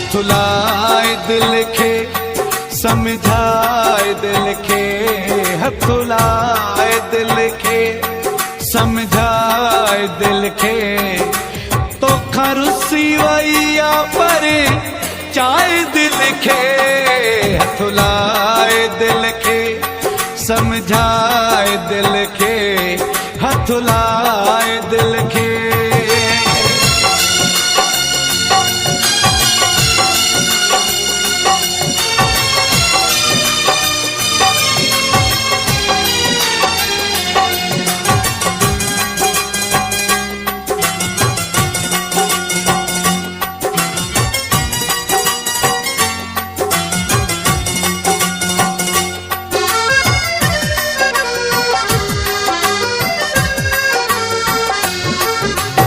हथ लाए दिल खे समझाए दिल खे हथ लाए दिल खे समझाए दिल खे तोखा रुसी वैया पर चाहे दिल खे हथ लाए दिल खे समझाए दिल खे हथ लाए दिल खे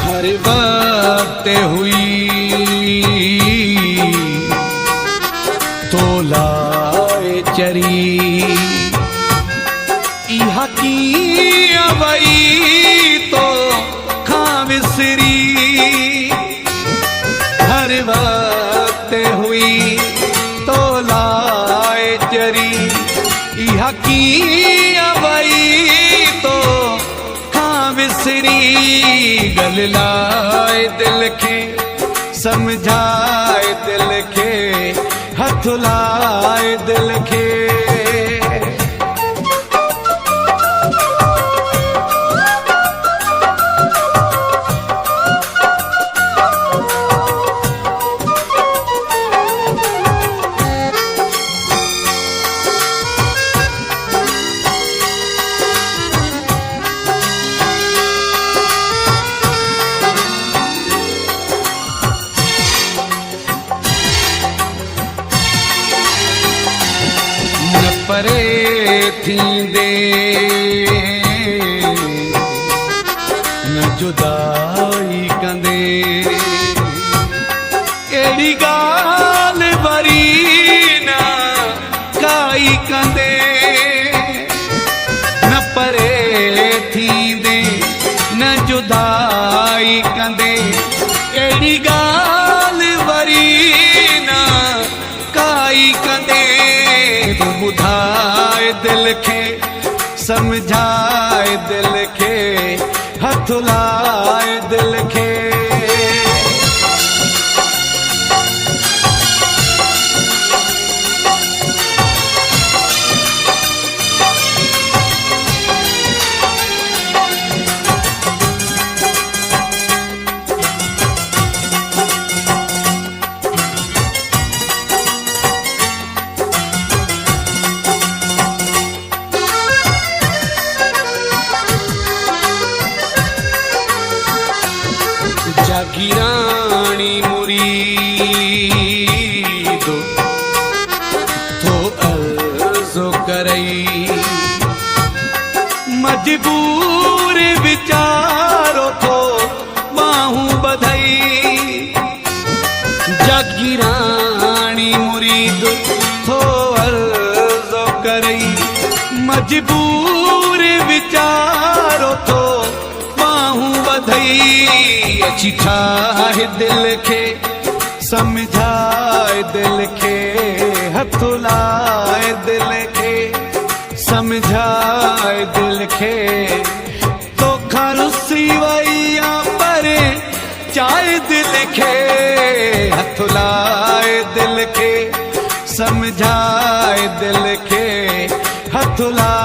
हर वक्त हुई तो लाए चरी इहा की अवई तो खां विसरी हर वक्त हुई तो लाए चरी इहा की अवई तो खां विसरी गल लाए दिल खे समझाए दिल खे हथ लाए दिल खे परे थींदे न जुदाई कंदे एड़ी गाल वरी न काई कंदे न परे थींदे न जुदाई कंदे एड़ी गाल वरी न काई कंदे बुधाए दिल खे समझाए दिल खे हथ लाए दिल खे जागीरानी मुरीद तो अर्ज़ो करई मजबूर विचारो तो बाहूं बधई जागीरानी मुरीद तो अर्ज़ो करई मजबूर विचारो तो बाहूं बधई अची ठाहे दिल खे समझाए दिल खे हथ लाए दिल खे समझाए दिल खे तोखा रुसी वैया पर चाहे दिल खे हथ लाए दिल खे समझाए दिल खे हथ लाए